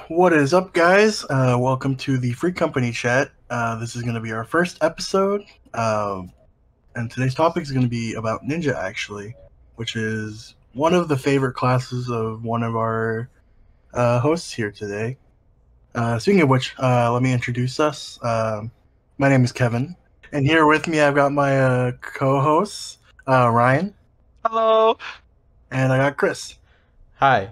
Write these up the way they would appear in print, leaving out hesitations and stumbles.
What is up, guys? Welcome to the Free Company Chat. This is going to be our first episode, and today's topic is going to be about Ninja, actually, which is one of the favorite classes of one of our hosts here today. Speaking of which, let me introduce us. My name is Kevin, and here with me I've got my co-hosts, Ryan, Hello. and I got Chris. Hi.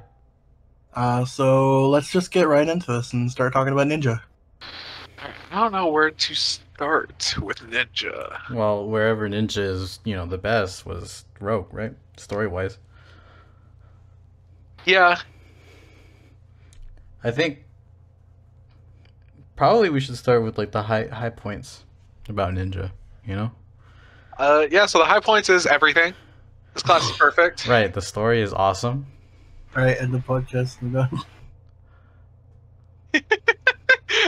So let's just get right into this and start talking about Ninja. I don't know where to start with Ninja. Well, wherever Ninja is, the best was Rogue, right? Story-wise. Yeah, I think probably we should start with like the high points about Ninja, you know? so the high points is everything. This class is perfect. Right, the story is awesome. All right, end the podcast. We're done.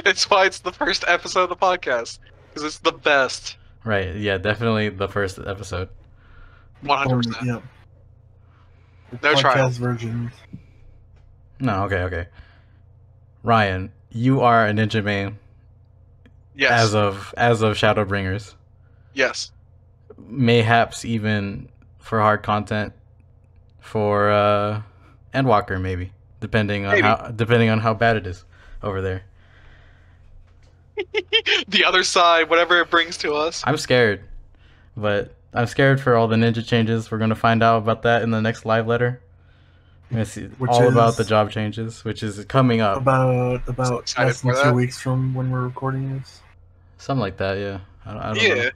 It's why it's the first episode of the podcast. Because it's the best. Right, yeah, definitely the first episode. 100%. Yeah. The No podcast trial. versions. No, okay. Ryan, you are a Ninja main Yes. as of Shadowbringers. Yes. Mayhaps even for hard content for Endwalker maybe, depending on how bad it is over there. The other side, whatever it brings to us. I'm scared, but I'm scared for all the ninja changes. We're gonna find out about that in the next live letter. We're gonna see Which all about is the job changes, which is coming up. about excited less than for 2 that. weeks from when we're recording this. Something like that, yeah. I don't Yeah. know.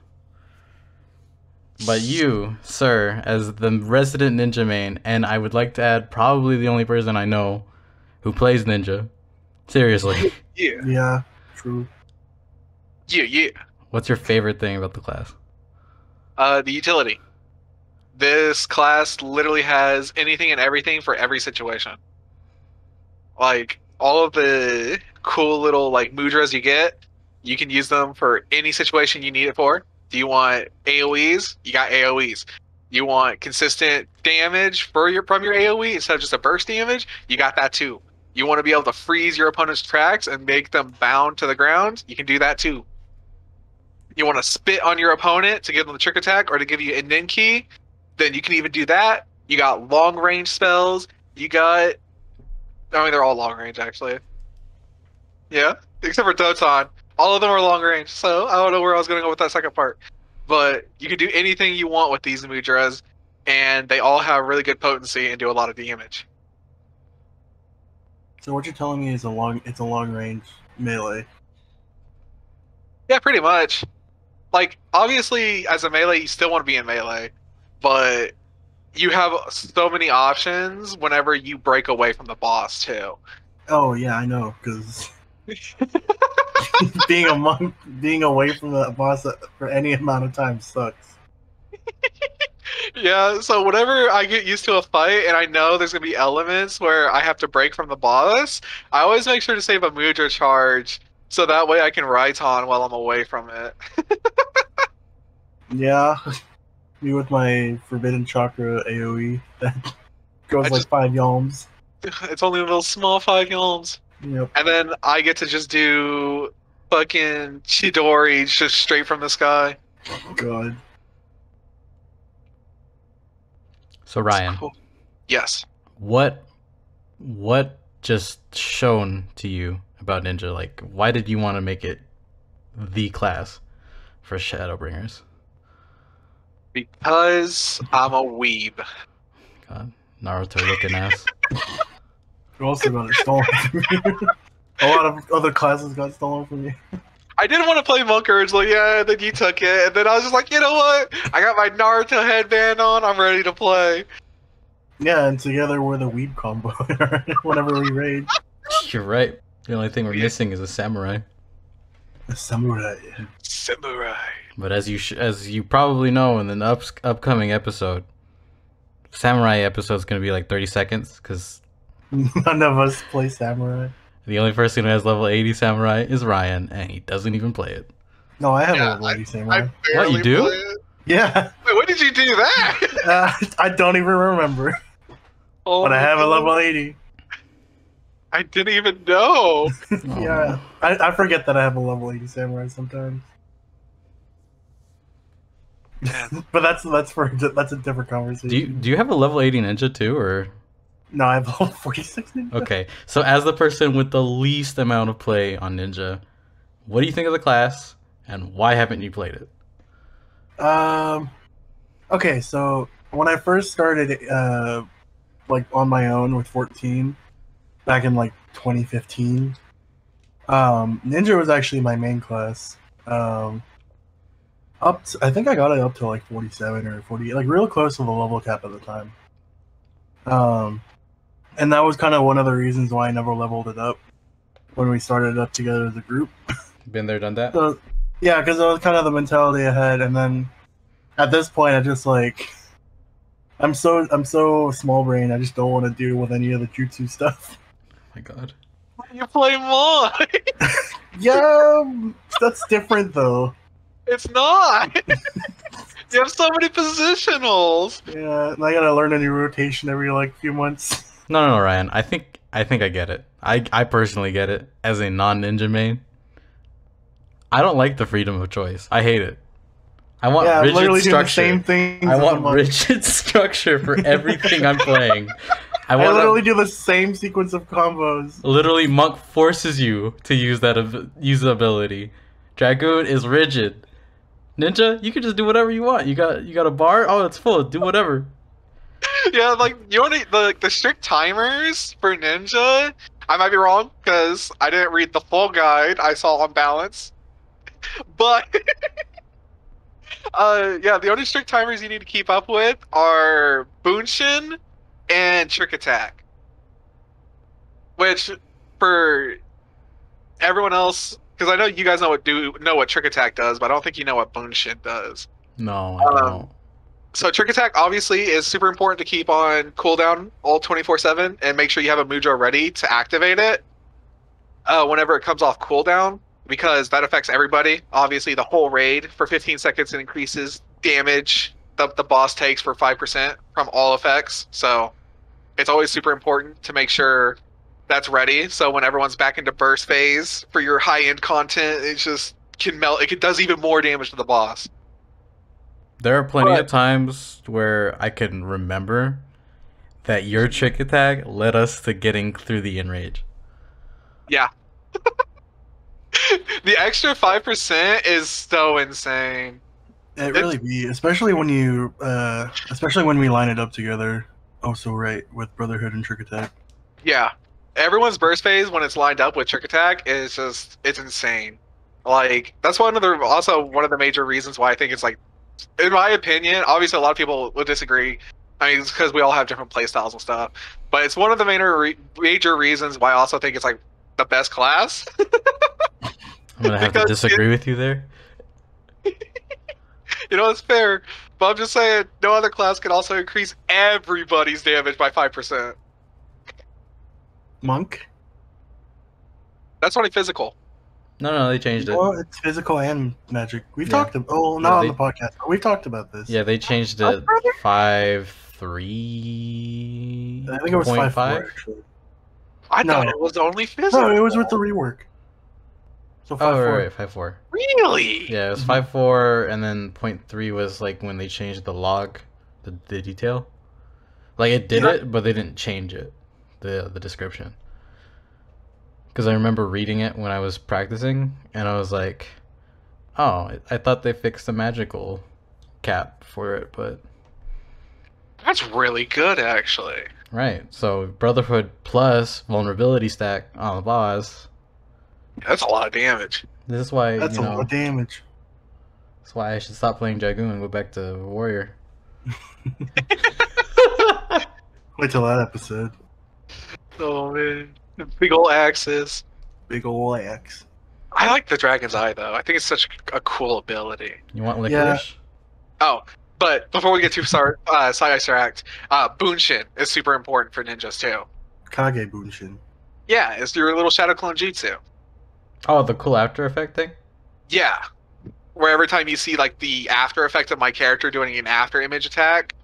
But you, sir, as the resident ninja main, and I would like to add probably the only person I know who plays ninja. Seriously, Yeah. Yeah, true. Yeah. what's your favorite thing about the class? The utility. This class literally has anything and everything for every situation. Like, all of the cool little, mudras you get, you can use them for any situation you need it for. Do you want AoEs? You got AoEs. You want consistent damage from your AoE instead of just a burst damage? You got that too. You want to be able to freeze your opponent's tracks and make them bound to the ground? You can do that too. You want to spit on your opponent to give them the trick attack or to give you a nin key? Then you can even do that. You got long range spells. They're all long range actually. Yeah, except for Doton. All of them are long range, so I don't know where I was going to go with that second part. But you can do anything you want with these mudras, and they all have really good potency and do a lot of damage. So what you're telling me is it's a long range melee. Yeah, pretty much. Like, obviously, as a melee, you still want to be in melee, but you have so many options whenever you break away from the boss, too. Oh yeah, I know, because being away from the boss for any amount of time sucks. Yeah, so whenever I get used to a fight and I know there's going to be elements where I have to break from the boss, I always make sure to save a mudra charge so that way I can Raiton while I'm away from it. Yeah, me with my Forbidden Chakra AoE that goes I like just- 5 yalms. It's only a little small 5 yalms. Yep. And then I get to just do fucking Chidori just straight from the sky. God. So Ryan, Cool. Yes. what just shown to you about ninja? Like, why did you want to make it the class for Shadowbringers? Because I'm a weeb. God, Naruto looking ass. You also got it stolen from you. A lot of other classes got stolen from you. I didn't want to play Monk originally, yeah, and then you took it, and then I was just like, you know what? I got my Naruto headband on, I'm ready to play. Yeah, and together we're the weeb combo whenever we raid. You're right. The only thing we're missing is a samurai. The samurai. Samurai. But as you probably know, in the upcoming episode, samurai episode is gonna be like 30 seconds because None of us play samurai. the only person who has level 80 samurai is Ryan, and he doesn't even play it. No, I have Yeah, a level 80 I samurai. barely you do? play it. Yeah, Wait, when did you do that? I don't even remember, Oh but I my have a God. level 80. I didn't even know. Yeah, I forget that I have a level 80 samurai sometimes. Man. But that's a different conversation. Do you have a level 80 ninja too, or? No, I have level 46 ninja. Okay, so as the person with the least amount of play on ninja, what do you think of the class, and why haven't you played it? Okay, so when I first started, like on my own with 14, back in like 2015, ninja was actually my main class. I think I got it up to like 47 or 40, like real close to the level cap at the time. And that was kind of one of the reasons why I never leveled it up when we started it up together as a group. Been there, done that. So, yeah, because it was kind of the mentality I had, and then at this point, I just like I'm so small brain. I just don't want to deal with any of the jutsu stuff. Oh my god. You play Mon. Yeah, that's different though. It's not. You have so many positionals. Yeah, and I gotta learn a new rotation every like few months. No, Ryan. I think I get it. I personally get it as a non-ninja main. I don't like the freedom of choice. I hate it. I want Yeah, I'm rigid literally doing the structure. same things. I as a want monk. rigid structure for everything I'm playing. I I want literally do the same sequence of combos. literally monk forces you to use use the ability. Dragoon is rigid. Ninja, you can just do whatever you want. You got a bar. Oh, it's full. Do whatever. Yeah, like you want the strict timers for ninja. I might be wrong because I didn't read the full guide. I saw on balance, but yeah, the only strict timers you need to keep up with are Bunshin and Trick Attack, which for everyone else, because I know you guys know what Trick Attack does, but I don't think you know what Bunshin does. No, I don't. So Trick Attack obviously is super important to keep on cooldown all 24/7 and make sure you have a Mujo ready to activate it whenever it comes off cooldown, because that affects everybody. Obviously, the whole raid for 15 seconds. It increases damage the boss takes for 5% from all effects. So it's always super important to make sure that's ready. So when everyone's back into burst phase for your high-end content, it just can melt. It does even more damage to the boss. There are plenty of times where I can remember that your trick attack led us to getting through the enrage. Yeah. The extra 5% is so insane. It really be, especially when we line it up together. Also, right with Brotherhood and Trick Attack. Yeah. Everyone's burst phase when it's lined up with Trick Attack is just, it's insane. Like, that's one of the major reasons why I think it's like, in my opinion, obviously a lot of people would disagree. I mean, it's because we all have different playstyles and stuff. But it's one of the major reasons why I also think it's like the best class. I'm gonna have to disagree with you there. You know, it's fair. But I'm just saying, no other class can also increase everybody's damage by 5%. Monk? That's only physical. No, they changed it. Well, it's physical and magic. We've Yeah. talked about. Oh, not on the podcast. But we've talked about this. Yeah, they changed it 5.3. I think it was 5.4 actually. I No. thought it was only physical. No, it was with the rework. So 5.4. Right, 5.4. Really? Yeah, it was 5.4, and then 0.3 was like when they changed the log, the detail. Like it did it, but they didn't change it, the description. Because I remember reading it when I was practicing, and I was like, "Oh, I thought they fixed the magical cap for it, but." That's really good, actually. Right. So Brotherhood plus vulnerability stack on the boss. That's a lot of damage. This is why That's a lot of damage. That's why I should stop playing Dragoon and go back to Warrior. Wait till that episode. Oh man, big old axes. Big ole axe. I like the Dragon's Eye though. I think it's such a cool ability. You want licorice? Oh, but before we get too sidetracked, Bunshin is super important for ninjas too. Kage Bunshin. Yeah, it's your little shadow clone jutsu. Oh, the cool after effect thing? Yeah, where every time you see like the after effect of my character doing an after image attack,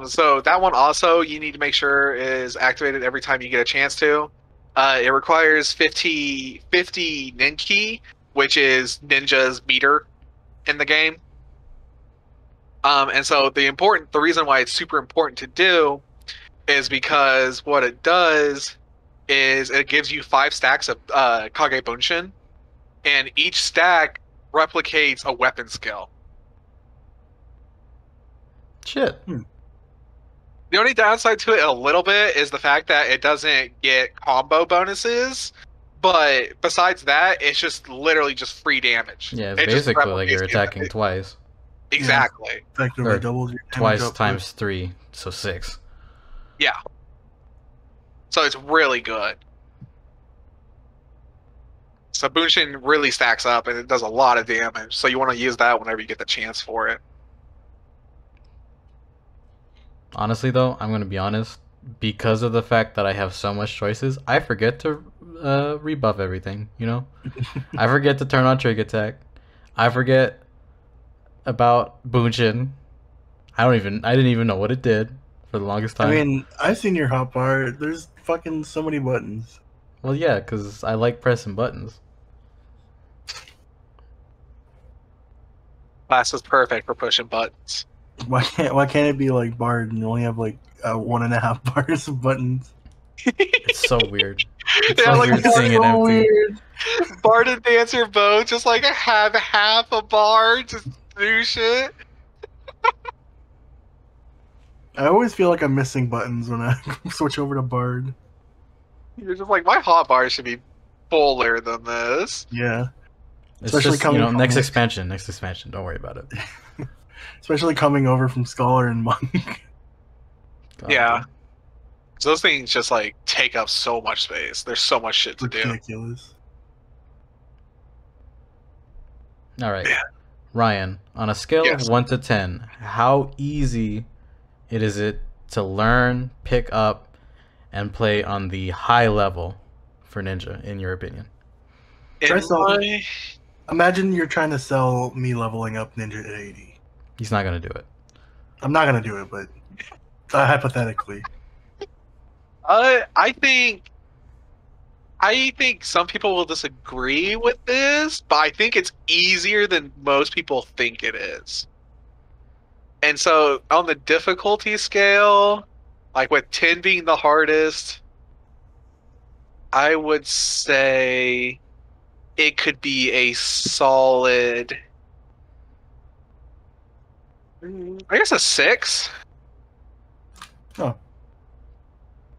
So that one also you need to make sure is activated every time you get a chance to. It requires 50 Ninki, which is Ninja's meter in the game. And so the reason why it's super important to do is because what it does is it gives you 5 stacks of Kage Bunshin, and each stack replicates a weapon skill. Shit. The only downside to it a little bit is the fact that it doesn't get combo bonuses, but besides that, it's just literally just free damage. Yeah, it's It just basically like you're replicates attacking twice. Exactly. Effectively Or doubles your damage Twice output. times 3, so 6. Yeah. So it's really good. So Bunshin really stacks up and it does a lot of damage. So you want to use that whenever you get the chance for it. Honestly, though, I'm gonna be honest. Because of the fact that I have so much choices, I forget to rebuff everything. You know, I forget to turn on Trick Attack. I forget about Bunshin. I didn't even know what it did for the longest time. I mean, I've seen your hotbar. There's fucking so many buttons. Well, yeah, because I like pressing buttons. Class is perfect for pushing buttons. Why can't it be like Bard and you only have like 1.5 bars of buttons? It's so weird. It's Yeah, so like weird Bard, seeing it so empty. weird. Bard and Dancer both just like have half a bar, just do shit. I always feel like I'm missing buttons when I switch over to Bard. You're just like, my hotbar should be fuller than this. Yeah. It's Especially just, coming you know, from next like- expansion. Don't worry about it. Especially coming over from Scholar and Monk. God, Yeah. dude. So those things just like take up so much space. There's so much shit to do. Ridiculous. All right, Yeah. Ryan. On a scale Yes. of 1 to 10, how easy is it to learn, pick up, and play on the high level for Ninja, in your opinion? Try In something. my- Imagine you're trying to sell me leveling up Ninja at 80. He's not gonna do it. I'm not gonna do it, but hypothetically. I think some people will disagree with this, but I think it's easier than most people think it is. And so on the difficulty scale, like with 10 being the hardest, I would say it could be a solid, I guess a 6. Oh,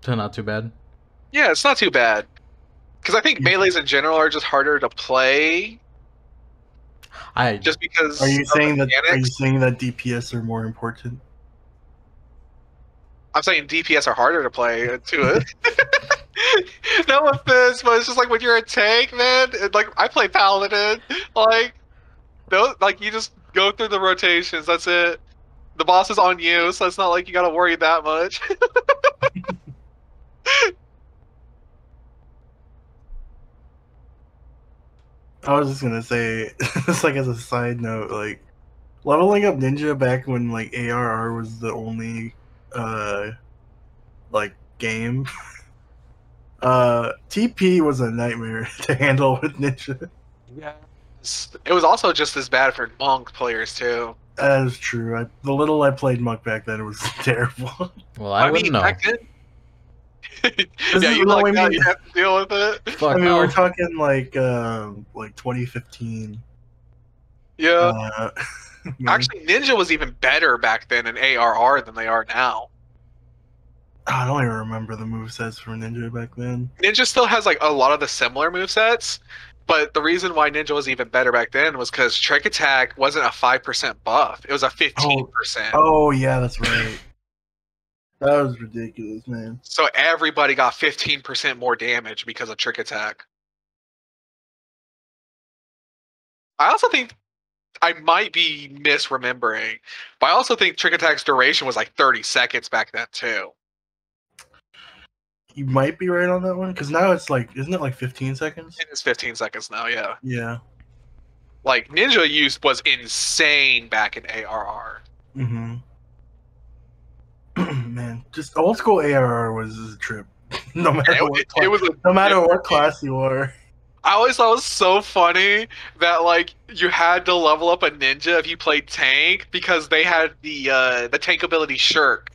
So not too bad. Yeah, it's not too bad. Because I think Yeah. melees in general are just harder to play, just because. are you of saying that? Are you mechanics. saying that DPS are more important? I'm saying DPS are harder to play to it. No offense, but it's just like when you're a tank, man. Like I play Paladin, like you just go through the rotations. That's it. The boss is on you, so it's not like you gotta worry that much. I was just gonna say, just like as a side note, like leveling up Ninja back when like ARR was the only like game. TP was a nightmare to handle with Ninja. Yeah. It was also just as bad for Monk players too. That is true. The little I played Monk back then, it was terrible. Well, I wouldn't know. back then. This Yeah, is you no, like I that. mean- You have to deal with it. Fuck I mean, no. we're talking like 2015. Yeah. Man. Actually, Ninja was even better back then in ARR than they are now. I don't even remember the movesets for Ninja back then. Ninja still has like a lot of the similar movesets, but the reason why Ninja was even better back then was because Trick Attack wasn't a 5% buff; it was a 15%. Oh yeah, that's right. That was ridiculous, man. So everybody got 15% more damage because of Trick Attack. I also think I might be misremembering, but I also think Trick Attack's duration was like 30 seconds back then too. You might be right on that one because now it's like, isn't it like 15 seconds? It is 15 seconds now, yeah. Yeah. Like Ninja use was insane back in ARR. Mm-hmm. Man, just old school ARR was a trip. No matter It was a no matter what class you were. I always thought it was so funny that like you had to level up a ninja if you played tank because they had the tank ability shirk.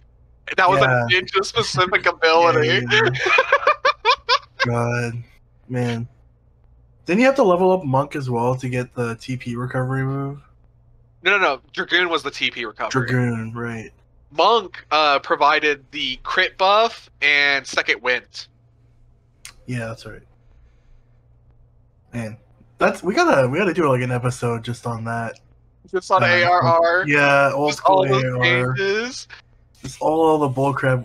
That was Yeah. a ninja specific ability. Yeah. God, man. Didn't you have to level up Monk as well to get the TP recovery move? No. Dragoon was the TP recovery. Dragoon, right. Monk provided the crit buff and second wind. Yeah, that's right. Man, we gotta do like an episode just on that. Just on ARR. Yeah, old Just all school those ARR. changes. Just all the bullcrap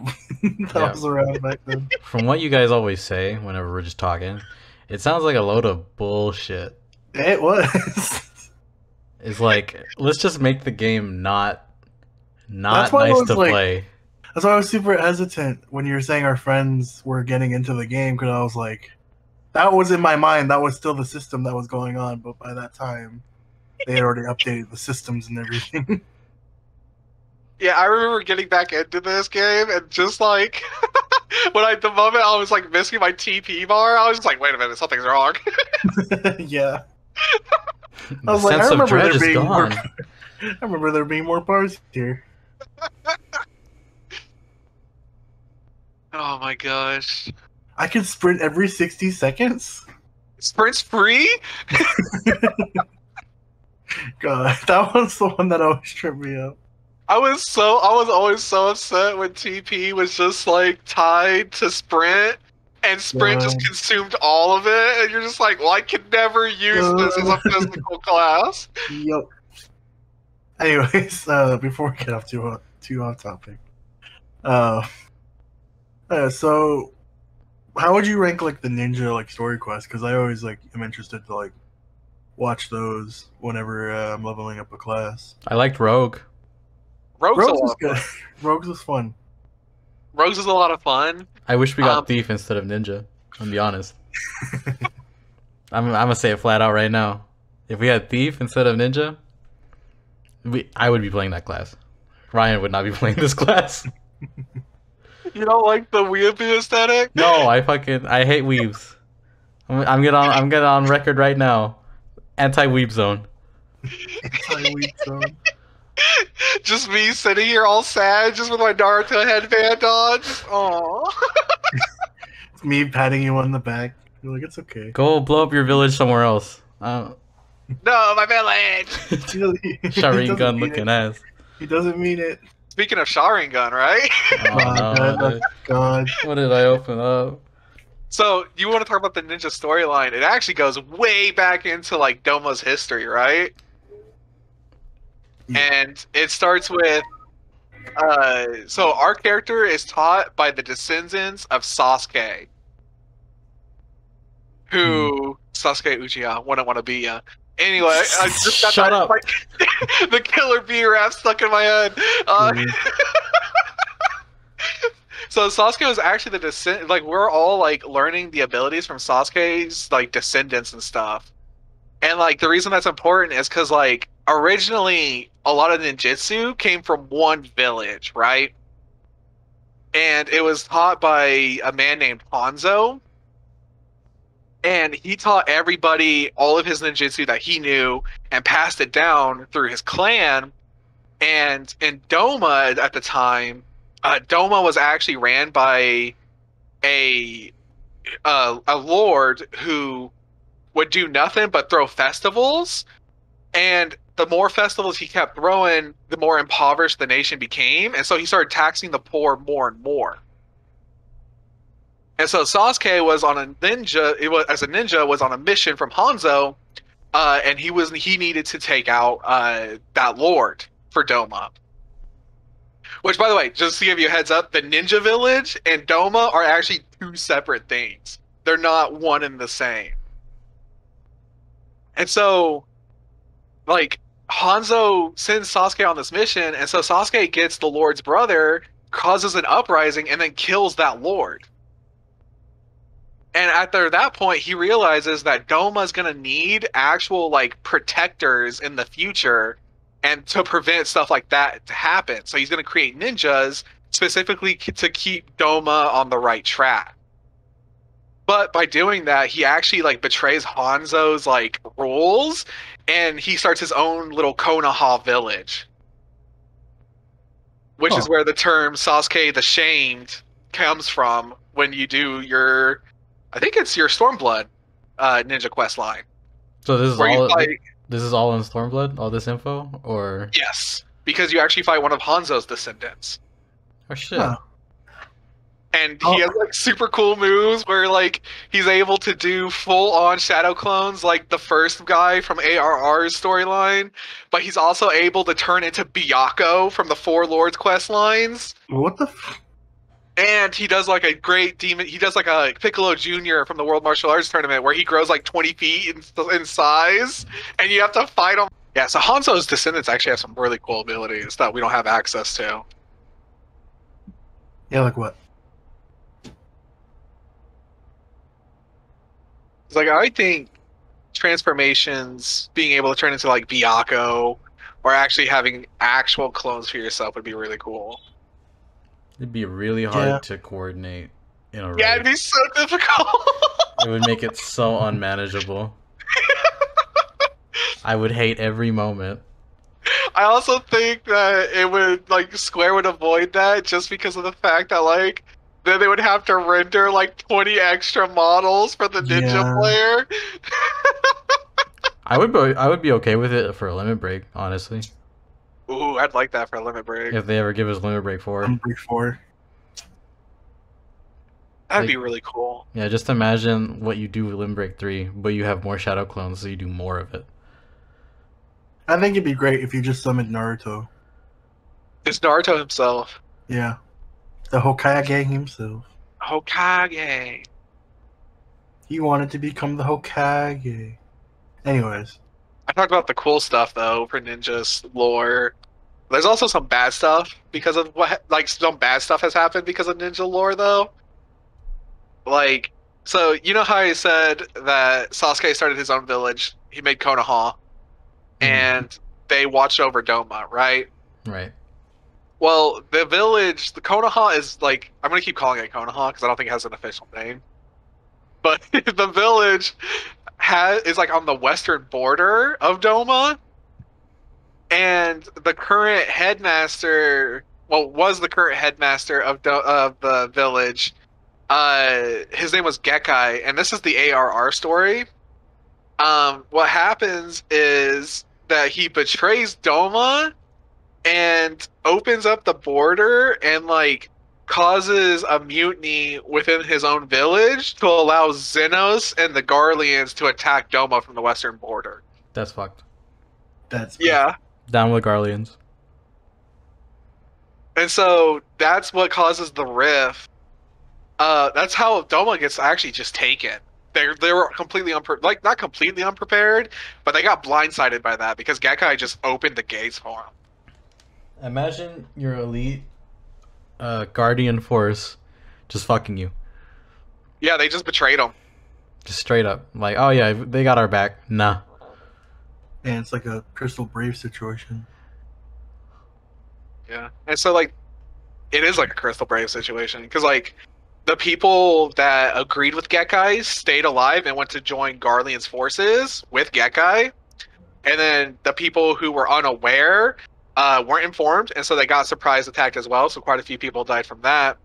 that was around back then. From what you guys always say whenever we're just talking, it sounds like a load of bullshit. It was. It's like, let's just make the game not That's why nice I was to like- play. That's why I was super hesitant when you were saying our friends were getting into the game, because I was like, that was in my mind. That was still the system that was going on, but by that time, they had already updated the systems and everything. Yeah, I remember getting back into this game and just like the moment I was like missing my TP bar, I was just like, wait a minute, something's wrong. Yeah. The was like, I sense of remember dread there is being more- gone. I remember there being more bars here. Oh my gosh. I could sprint every 60 seconds? Sprint's free? God, that was the one that always tripped me up. I was always so upset when TP was just like tied to Sprint and Sprint just Yeah. consumed all of it and you're just like, well, I can never use this as a physical class. Yep. Anyways, before we get off too off topic, so how would you rank like the ninja like story quest? Because I always like am interested to like watch those whenever I'm leveling up a class. I liked Rogue. Rogue's Rogues a was lot of good. fun. Rogues was fun. Rogues is a lot of fun. I wish we got Um, Thief instead of Ninja. I'm be honest. I'm gonna say it flat out right now. If we had Thief instead of Ninja, I would be playing that class. Ryan would not be playing this class. You don't like the weeaboo aesthetic? No, I hate weebs. I'm getting on record right now. Anti-weeb zone. Anti-weak zone. Just me sitting here all sad, just with my Naruto headband on. Just, aww. It's me patting you on the back. You're like, it's okay. Go blow up your village somewhere else. No, my village! He Sharingan doesn't mean looking it. ass. He doesn't mean it. Speaking of Sharingan, right? Oh, no, God. what did I open up? So, you want to talk about the ninja storyline? It actually goes way back into, like, Doma's history, right? Yeah. And it starts with... so, our character is taught by the descendants of Sasuke. Who... Sasuke Uchiha, wouldn't want to be ya. Anyway, I just got Shut that, up. like, the killer bee rap stuck in my head. So Sasuke was actually the descent. Like we're all like learning the abilities from Sasuke's like descendants and stuff. And like the reason that's important is because like originally a lot of ninjutsu came from one village, right? And it was taught by a man named Hanzo. And he taught everybody all of his ninjutsu that he knew and passed it down through his clan. And in Doma at the time, Doma was actually ran by a lord who would do nothing but throw festivals. And the more festivals he kept throwing, the more impoverished the nation became. And so he started taxing the poor more and more. And so Sasuke was on a ninja. Was on a mission from Hanzo, and he needed to take out that lord for Doma. Which, by the way, just to give you a heads up, the ninja village and Doma are actually two separate things. They're not one and the same. And so, like, Hanzo sends Sasuke on this mission, and so Sasuke gets the lord's brother, causes an uprising, and then kills that lord. And after that point, he realizes that Doma's gonna need actual like protectors in the future, and to prevent stuff like that to happen. So he's gonna create ninjas specifically to keep Doma on the right track. But by doing that, he actually like betrays Hanzo's like rules, and he starts his own little Konoha village, which is where the term Sasuke the Shamed comes from when you do your, I think it's your Stormblood ninja quest line. So this is all. This is all in Stormblood. All this info, or yes, because you actually fight one of Hanzo's descendants. Oh shit. Huh. And he has like super cool moves where like he's able to do full on shadow clones like the first guy from ARR's storyline, but he's also able to turn into Byakuo from the Four Lords quest lines. What the? And he does like a great demon. He does like a Piccolo Jr. from the World Martial Arts Tournament where he grows like 20 feet in size, and you have to fight him. Yeah, so Hanzo's descendants actually have some really cool abilities that we don't have access to. Yeah, like what? Like I think transformations, being able to turn into like Byakuo, or actually having actual clones for yourself would be really cool. It'd be really hard to coordinate in a raid. Yeah, it'd be so difficult. It would make it so unmanageable. I would hate every moment. I also think that it would like Square would avoid that just because of the fact that like then they would have to render like 20 extra models for the ninja player. I would be okay with it for a limit break, honestly. Ooh, I'd like that for a limit break. If they ever give us limit break 4. Limit break 4. That'd be really cool. Yeah, just imagine what you do with limit break 3, but you have more shadow clones, so you do more of it. I think it'd be great if you just summoned Naruto. It's Naruto himself. Yeah. The Hokage himself. Hokage. He wanted to become the Hokage. Anyways. I talked about the cool stuff, though, for Ninja's lore. There's also some bad stuff because of what... Like, some bad stuff has happened because of Ninja lore, though. Like, so, you know how I said that Sasuke started his own village? He made Konoha. And they watched over Doma, right? Right. Well, the village, the Konoha is like, I'm going to keep calling it Konoha because I don't think it has an official name. But the village is like on the western border of Doma. And the current headmaster, well, was the current headmaster of the village. His name was Gekkai, and this is the ARR story. What happens is that he betrays Doma and opens up the border and like causes a mutiny within his own village to allow Xenos and the Garleans to attack Doma from the western border. That's fucked. That's yeah. Down with Garleans. And so that's what causes the rift. That's how Doma gets actually just taken. They were completely not completely unprepared, but they got blindsided by that because Gekkai just opened the gates for him. Imagine your elite guardian force just fucking you. Yeah, they just betrayed him. Just straight up. Like, oh yeah, they got our back. Nah. And it's like a Crystal Brave situation. Yeah. And so, like, it is like a Crystal Brave situation because, like, the people that agreed with Gekkai stayed alive and went to join Garlean's forces with Gekkai. And then the people who were unaware weren't informed, and so they got surprise attacked as well. So quite a few people died from that.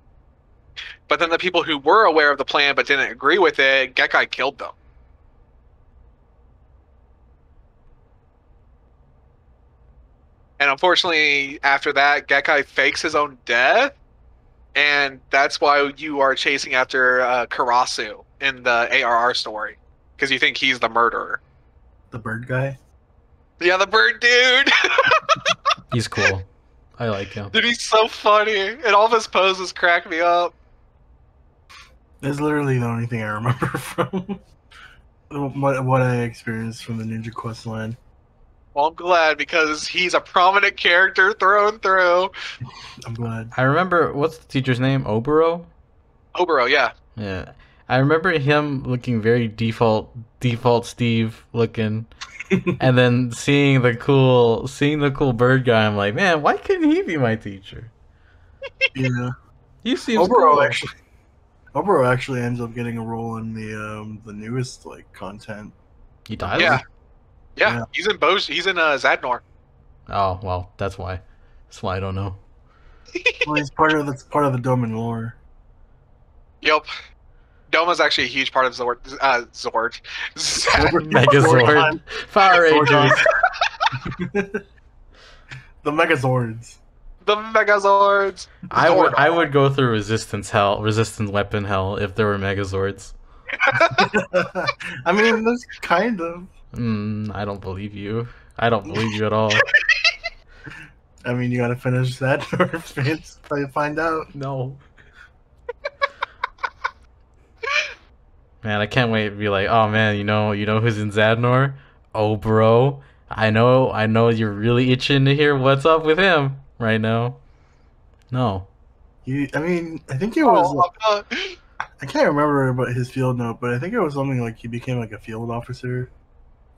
But then the people who were aware of the plan but didn't agree with it, Gekkai killed them. And unfortunately, after that, Gekkai fakes his own death. And that's why you are chasing after Karasu in the ARR story. Because you think he's the murderer. The bird guy? Yeah, the bird dude! He's cool. I like him. Dude, he's so funny. And all of his poses crack me up. That's literally the only thing I remember from what I experienced from the Ninja Quest line. Well, I'm glad because he's a prominent character through and through. I'm glad. I remember, what's the teacher's name? Oboro? Oboro, yeah. Yeah. I remember him looking very default Steve looking. And then seeing the cool bird guy, I'm like, man, why couldn't he be my teacher? Yeah. He seems Oboro cool. actually ends up getting a role in the newest like content. He dies? Yeah. Yeah. He's in Zadnor. Oh, well, that's why. That's why I don't know. Well, he's part of the Doman lore. Yep. Doma's actually a huge part of Zord. Zord. Megazord. Power Rangers. The Megazords. The Megazords. I would go through resistance weapon hell if there were Megazords. I mean, there's kind of. I don't believe you. I don't believe you at all. I mean, you gotta finish that to find out. No. Man, I can't wait to be like, oh man, you know who's in Zadnor? Oh, bro, I know you're really itching to hear what's up with him right now. No. I mean, I think it was. I can't remember about his field note, but I think it was something like he became like a field officer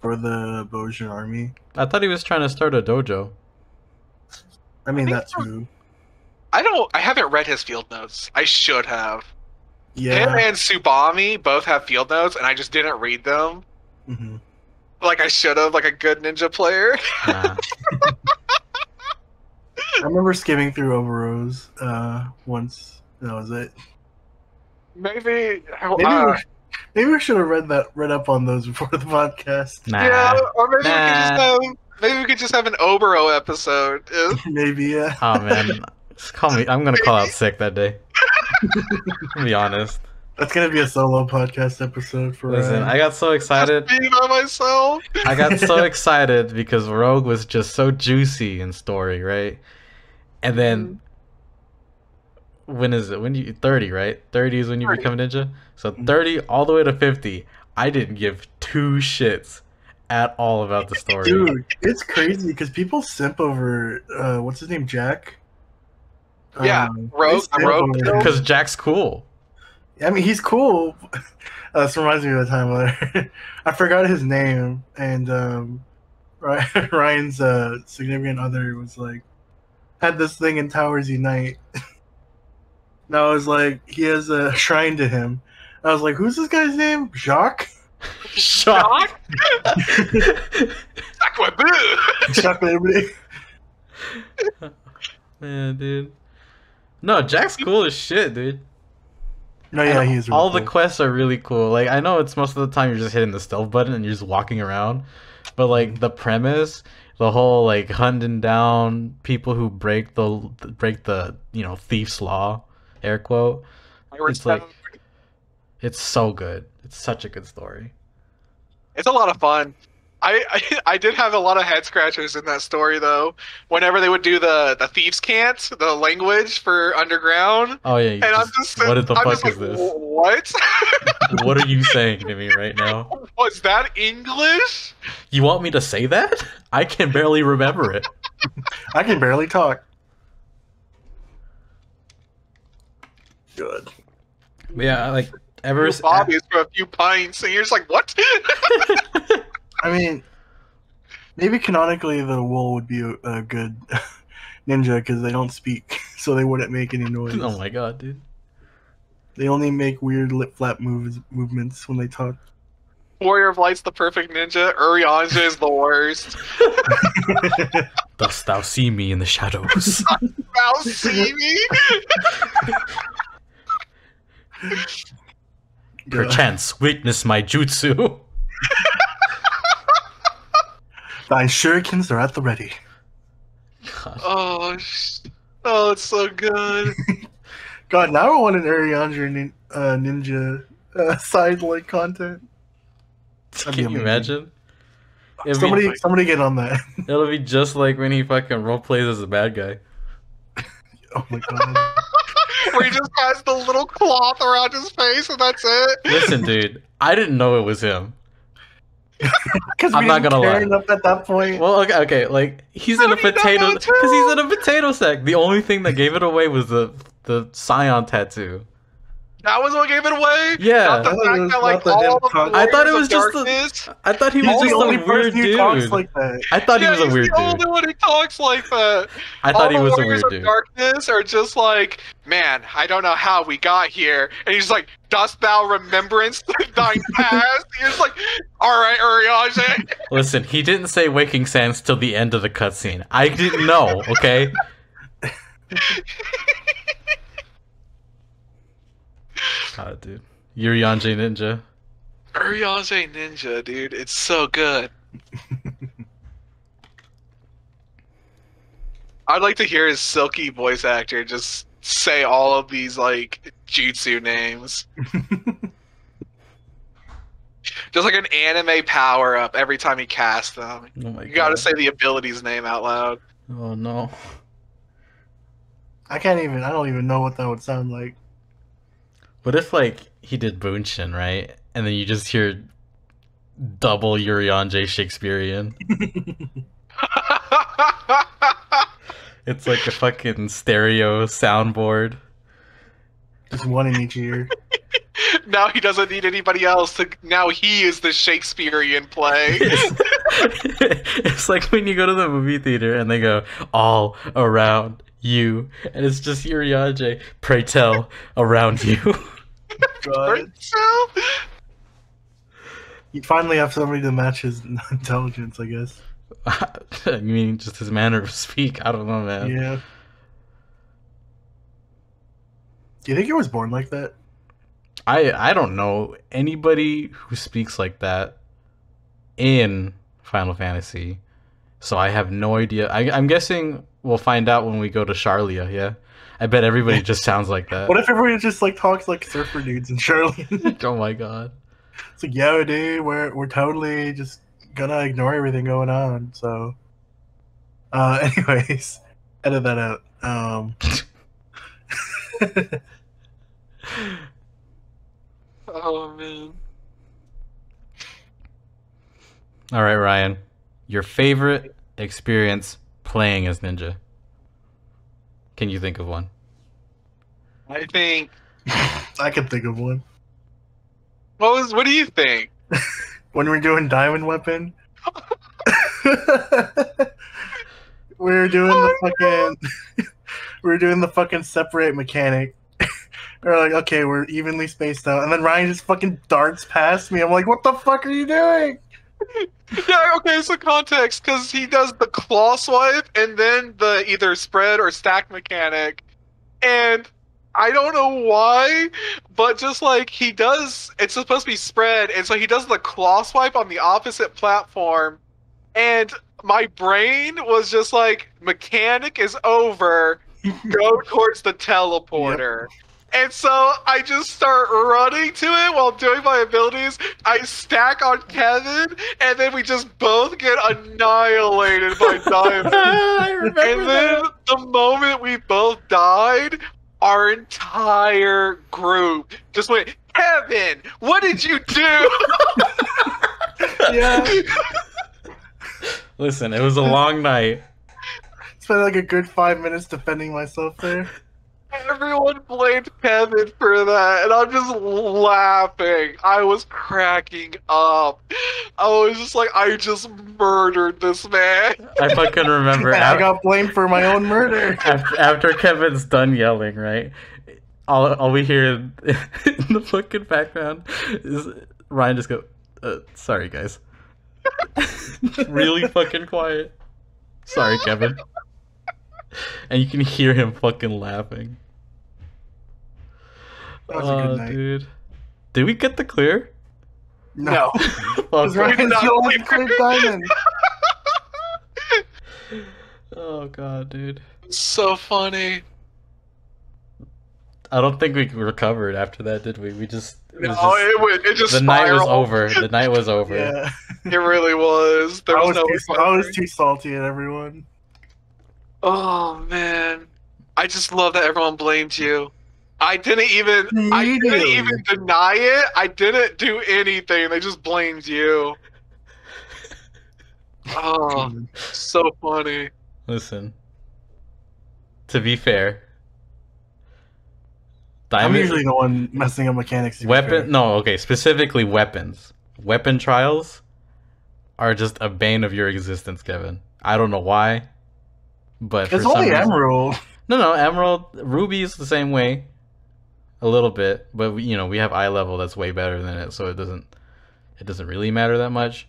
for the Bojin army. I thought he was trying to start a dojo. I mean, that too. I haven't read his field notes. I should have. Yeah. Him and Tsubami both have field notes, and I just didn't read them. Mm-hmm. Like I should have, like a good ninja player. Nah. I remember skimming through Oboro's once. That was it. Maybe we should have read up on those before the podcast. Nah. Yeah, or maybe we could just have an Oboro episode. Maybe, yeah. Oh man, just call me. I'm gonna call out sick that day. To be honest. That's gonna be a solo podcast episode for. Listen, I got so excited. Just being by myself. I got so excited because Rogue was just so juicy in story, right? And then when is it? When you 30, right? 30 is when you 30. become a ninja. So 30 all the way to 50. I didn't give two shits at all about the story. Dude, it's crazy because people simp over what's his name, Jack. Yeah, Rogue. Because Jack's cool. I mean, he's cool. This reminds me of the time where I forgot his name, and Ryan's significant other was like, had this thing in Towers Unite. And I was like, he has a shrine to him. I was like, who's this guy's name? Jacques? Shock. Jacques Liberty. Man, dude. No, Jack's cool as shit, dude. No, yeah, he's really all cool. the quests are really cool. Like, I know it's most of the time you're just hitting the stealth button and you're just walking around, but like the premise, the whole like hunting down people who break the thief's law, air quote. It's like, it's so good. It's such a good story. It's a lot of fun. I did have a lot of head scratchers in that story though. Whenever they would do the thieves' cant, the language for underground. Oh yeah, and I'm just what the fuck is like, this? What? What are you saying to me right now? Was that English? You want me to say that? I can barely remember it. I can barely talk. Good. Yeah, like ever. Bobby's for a few pints, and you're just like, what? I mean, maybe canonically the wool would be a good ninja because they don't speak, so they wouldn't make any noise. Oh my god, dude. They only make weird lip flap movements when they talk. Warrior of Light's the perfect ninja. Urianja is the worst. Dost thou see me in the shadows? Thou see me? Perchance witness my jutsu. Thine shurikens are at the ready. God. Oh, it's so good. God, now I want an Urianja ninja side like content. Can you imagine? Somebody get on that. It'll be just like when he fucking role plays as a bad guy. Oh my god. Where he just has the little cloth around his face and that's it. Listen, dude, I didn't know it was him. Because I'm not gonna lie. Enough at that point. Well, okay, like he's in a potato because he's in a potato sack. The only thing that gave it away was the scion tattoo. That was what gave it away? Yeah. Not the I thought it fact was that, like, not the him all of the talking. I thought it Warriors was of just Darkness... I thought he was He's just the only a person weird who talks dude. like that. I thought he was a he's weird the dude. only one who talks like that. I thought he All was the a Warriors weird of dude. Darkness are just like, man, I don't know how we got here. And he's like, dost thou remembrance thine past? He's like, alright, Urianger. Listen, he didn't say Waking Sands till the end of the cutscene. I didn't know, okay? God, dude. Urianger Ninja. Urianger Ninja, dude. It's so good. I'd like to hear his silky voice actor just say all of these, like, jutsu names. Just like an anime power-up every time he casts them. Oh my You gotta God. say the ability's name out loud. Oh no. I don't even know what that would sound like. What if, like, he did Bunshin, right? And then you just hear double Urianger Shakespearean. It's like a fucking stereo soundboard. Just one in each ear. Now he doesn't need anybody else to. Now he is the Shakespearean play. It's like when you go to the movie theater and they go, all around you. And it's just Urianger, pray tell, around you. God. You finally have somebody to match his intelligence, I guess. I mean, just his manner of speak. I don't know, man. Yeah. Do you think he was born like that? I don't know anybody who speaks like that in Final Fantasy, so I have no idea. I'm guessing we'll find out when we go to Charlia. Yeah, I bet everybody just sounds like that. What if everybody just like talks like surfer dudes in Charlie? Oh my God! It's like, yo, dude, we're totally just gonna ignore everything going on. So, anyways, edit that out. Oh man. All right, Ryan, your favorite experience playing as Ninja? Can you think of one? I think. I can think of one. What do you think? When we're doing Diamond Weapon, we were doing the fucking separate mechanic. We're like, okay, we're evenly spaced out, and then Ryan just fucking darts past me. I'm like, what the fuck are you doing? Yeah, okay, so context, because he does the claw swipe and then the either spread or stack mechanic. And I don't know why, but just like he does, it's supposed to be spread, and so he does the claw swipe on the opposite platform. And my brain was just like, mechanic is over, go towards the teleporter. Yep. And so I just start running to it while doing my abilities. I stack on Kevin, and then we just both get annihilated by Diamond. I remember and then the moment we both died, our entire group just went, Kevin, what did you do? Yeah. Listen, it was a long night. Spent like a good 5 minutes defending myself there. Everyone blamed Kevin for that, and I'm just laughing. I was cracking up. I was just like, I just murdered this man. I fucking remember. I got blamed for my own murder. After Kevin's done yelling, right? All we hear in the fucking background is Ryan just go, sorry guys. Really fucking quiet. Sorry, Kevin. And you can hear him fucking laughing. That was a good night. Dude. Did we get the clear? No. Because Ryan's the only clear Diamond. Oh god, dude. So funny. I don't think we recovered after that, did we? We just... It just the spiraled. night was over. The night was over. Yeah. It really was. There was I was too salty at everyone. Oh man, I just love that everyone blamed you. I didn't even deny it. I didn't do anything. They just blamed you. Oh, so funny. Listen. To be fair, I'm Diamond usually the one messing up mechanics. To be fair. weapon. No, okay, specifically weapons. Weapon trials are just a bane of your existence, Kevin. I don't know why, but for It's some only reason, Emerald. no, Emerald, Ruby is the same way, a little bit, but we have eye level that's way better than it, so it doesn't really matter that much.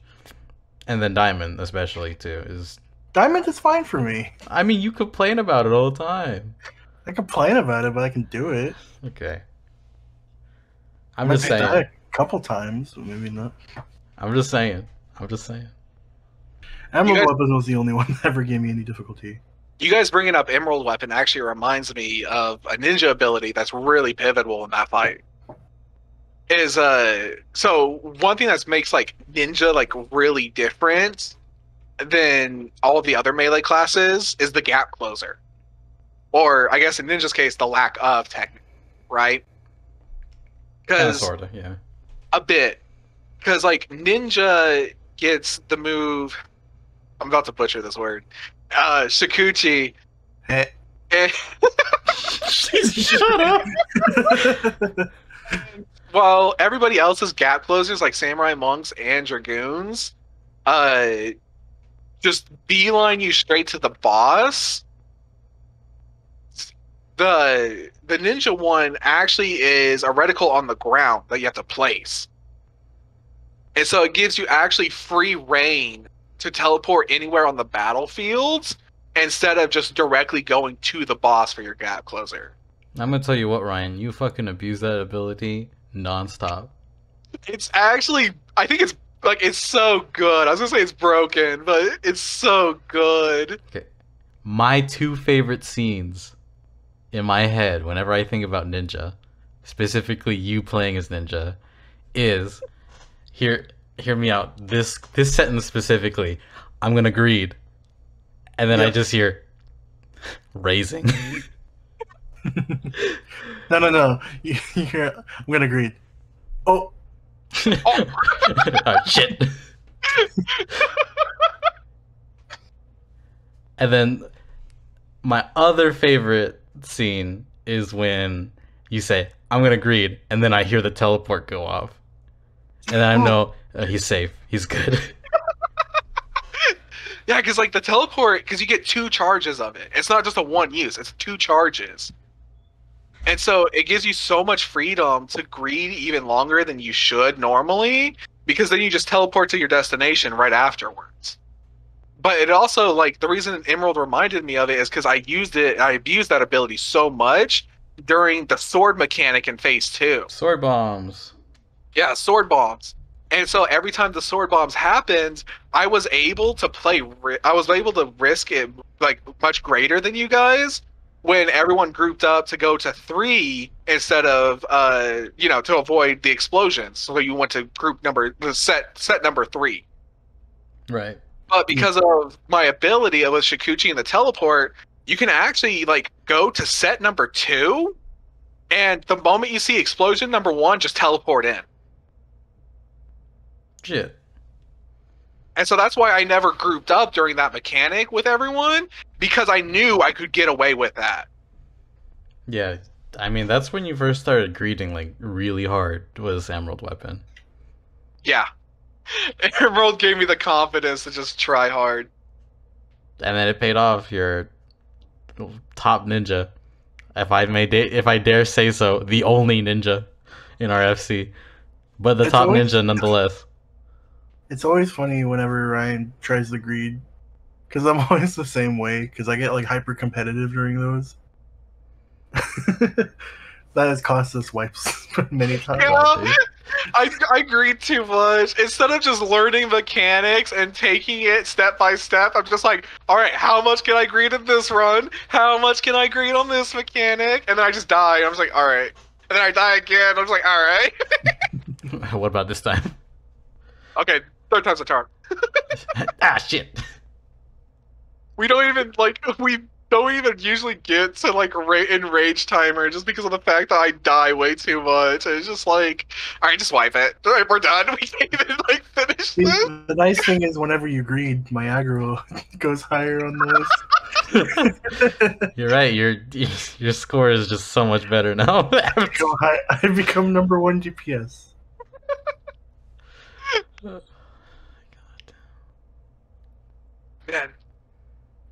And then Diamond, especially too, is. Diamond is fine for me. I mean, you complain about it all the time. I complain about it, but I can do it. Okay. I'm Might just die saying. a couple times, but maybe not. I'm just saying. Emerald guys- Weapon was the only one that ever gave me any difficulty. You guys bringing up Emerald Weapon actually reminds me of a ninja ability that's really pivotal in that fight. Is so one thing that makes like ninja like really different than all of the other melee classes is the gap closer, or I guess in ninja's case the lack of technique, right? Because Sorta, yeah. a bit, because like ninja gets the move. I'm about to butcher this word. Shikuchi. Eh. Shut up. While everybody else's gap closers like samurai monks and dragoons, just beeline you straight to the boss. The ninja one actually is a reticle on the ground that you have to place, and so it gives you actually free reign to teleport anywhere on the battlefield instead of just directly going to the boss for your gap closer. I'm gonna tell you what, Ryan, you fucking abuse that ability nonstop. It's actually, I think it's like it's so good. I was gonna say it's broken, but it's so good. Okay. My two favorite scenes in my head whenever I think about Ninja, specifically you playing as Ninja, is hear me out. This sentence specifically, I'm gonna greed. And then I just hear raising. No. You hear, I'm gonna agree. Oh. Oh shit. And then my other favorite scene is when you say, I'm gonna greed, and then I hear the teleport go off. And then I know he's safe. He's good. Yeah, because like the teleport, because you get 2 charges of it. It's not just a one use; it's 2 charges, and so it gives you so much freedom to greed even longer than you should normally, because then you just teleport to your destination right afterwards. But it also, like, the reason Emerald reminded me of it is because I abused that ability so much during the sword mechanic in Phase 2. Sword bombs. Yeah, sword bombs. And so every time the sword bombs happened, I was able to risk it like much greater than you guys when everyone grouped up to go to 3 instead of to avoid the explosions. So you went to set number 3. Right. But because of my ability with Shikuchi and the teleport, you can actually like go to set number 2, and the moment you see explosion number 1, just teleport in. Shit. And so that's why I never grouped up during that mechanic with everyone, because I knew I could get away with that. Yeah, I mean, that's when you first started greeting, like, really hard, was Emerald Weapon. Yeah. Emerald gave me the confidence to just try hard. And then it paid off. You're top ninja. If I dare say so, the only ninja in our FC. But the top ninja nonetheless. It's always funny whenever Ryan tries to greed, because I'm always the same way, because I get like hyper competitive during those. That has cost us wipes many times. Yeah, I greed too much. Instead of just learning mechanics and taking it step by step, I'm just like, alright, how much can I greed in this run? How much can I greed on this mechanic? And then I just die, and I'm just like, alright. And then I die again, I'm just like, alright. What about this time? Okay, 3rd time's a charm. Ah, shit. We don't even usually get to like enrage timer just because of the fact that I die way too much. And it's just like, alright, just wipe it. Alright, we're done. We can't even like finish this. The nice thing is whenever you greed, my aggro goes higher on the list. You're right. Your score is just so much better now. I become number 1 GPS. Man.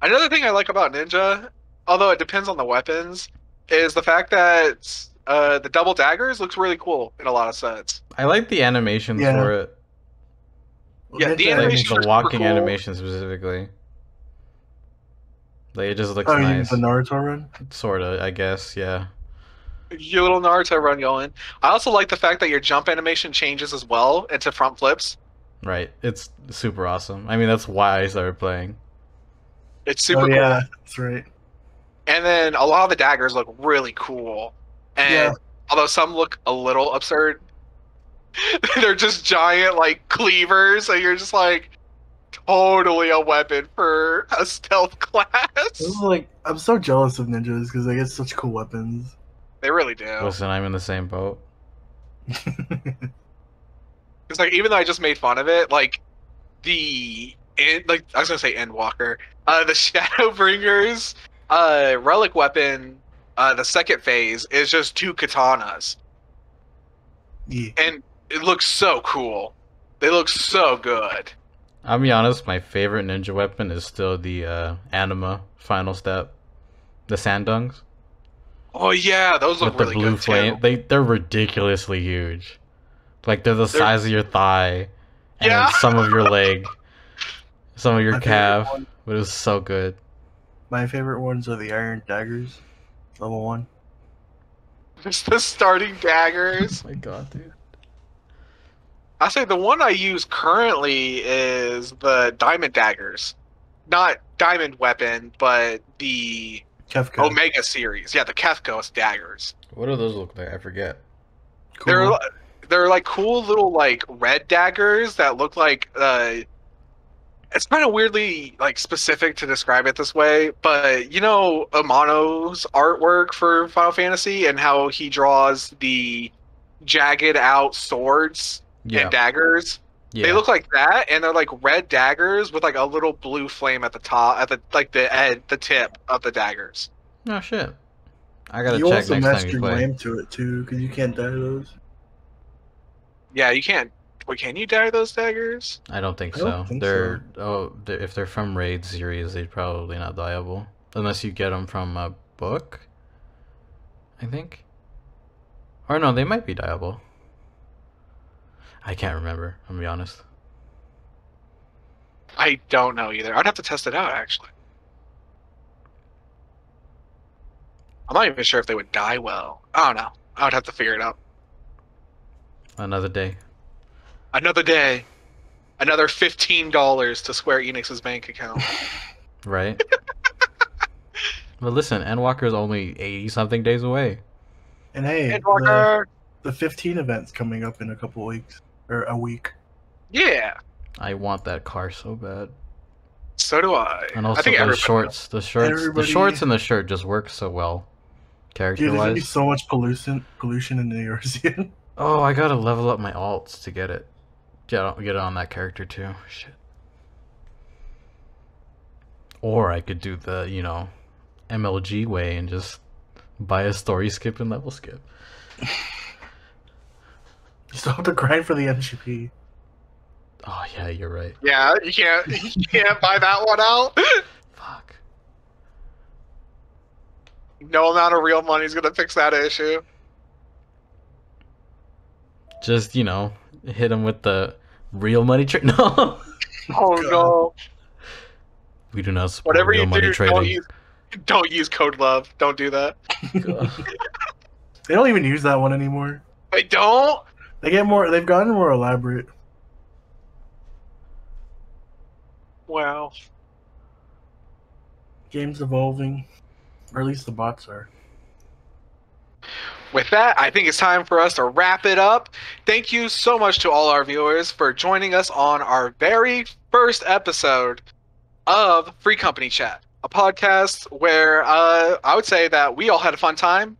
Another thing I like about Ninja, although it depends on the weapons, is the fact that the double daggers looks really cool in a lot of sets. I like the animations Yeah. for it. Yeah, the Ninja- Like animations the are super walking cool. animation specifically. Like it just looks Oh, you mean nice. the Naruto run? Sorta, I guess. Yeah. Your little Naruto run going. I also like the fact that your jump animation changes as well into front flips. Right. It's super awesome. I mean, that's why I started playing. It's super Oh cool. yeah, that's right. And then a lot of the daggers look really cool. And Yeah. although some look a little absurd, they're just giant like cleavers, and you're just like totally a weapon for a stealth class. This is like, I'm so jealous of ninjas because they get such cool weapons. They really do. Listen, I'm in the same boat. It's like even though I just made fun of it, like I was gonna say Endwalker, the Shadowbringers, relic weapon, the second phase is just 2 katanas, Yeah. and it looks so cool. They look so good. I'll be honest, my favorite ninja weapon is still the Anima final step. The Sandungs. Oh yeah, those look With the really blue good flame. too. They're ridiculously huge. Like they're the size of your thigh. And Yeah. then some of your leg. Some of your My favorite calf. one- But it was so good. My favorite ones are the iron daggers, level 1. Just the starting daggers. Oh my god, dude. I say the one I use currently is the diamond daggers. Not diamond weapon, but the Kefka. Omega series. Yeah, the Kefka daggers. What do those look like? I forget. Cool. They're like cool little like red daggers that look like it's kind of weirdly like specific to describe it this way, but you know Amano's artwork for Final Fantasy and how he draws the jagged out swords Yeah. and daggers. Yeah. They look like that, and they're like red daggers with like a little blue flame at the top, at the tip of the daggers. Oh shit. I gotta You check also next match time you your play. name to it too, because you can't dye those. Yeah, you can't. Wait, can you dye those daggers? I don't think I so. don't think If they're from raid series, they're probably not dyeable unless you get them from a book. I think. Or no, they might be dyeable. I can't remember. I'm gonna be honest. I don't know either. I'd have to test it out actually. I'm not even sure if they would dye well. I don't know. I would have to figure it out. Another day. Another day. Another $15 to Square Enix's bank account. Right? But listen, Endwalker is only 80-something days away. And hey, Endwalker! the 15 event's coming up in a couple weeks. Or a week. Yeah. I want that car so bad. So do I. And I also think the everybody shorts. The Everybody- shorts and the shirt just work so well. Dude, there's gonna be Character-wise. so much pollution in the Eorzean. Oh, I gotta level up my alts to get it. Get it on that character too. Shit. Or I could do the, MLG way and just buy a story skip and level skip. You still have to grind for the MGP. Oh yeah, you're right. Yeah, you can't buy that one out. Fuck. No amount of real money is gonna fix that issue. Just, hit him with the real money trick. No. Oh no. We do not support Whatever real you money do, trading. don't use code love. Don't do that. They don't even use that one anymore. I don't. They've gotten more elaborate. Wow. Game's evolving. Or at least the bots are. With that, I think it's time for us to wrap it up. Thank you so much to all our viewers for joining us on our very first episode of Free Company Chat, a podcast where I would say that we all had a fun time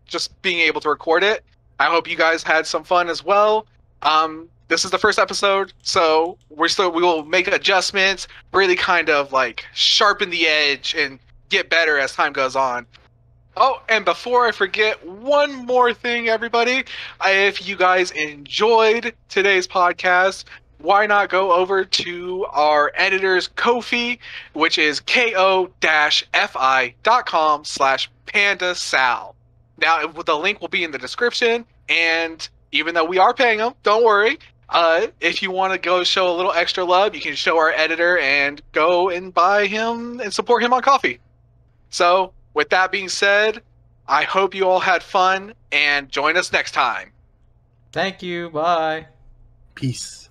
just being able to record it. I hope you guys had some fun as well. this is the first episode, so we will make adjustments, really kind of like sharpen the edge and get better as time goes on. Oh, and before I forget, one more thing, everybody. If you guys enjoyed today's podcast, why not go over to our editor's Kofi, which is ko-fi.com/pandasal. Now, the link will be in the description, and even though we are paying them, don't worry. If you want to go show a little extra love, you can show our editor and go and buy him and support him on Ko-fi. So, with that being said, I hope you all had fun and join us next time. Thank you. Bye. Peace.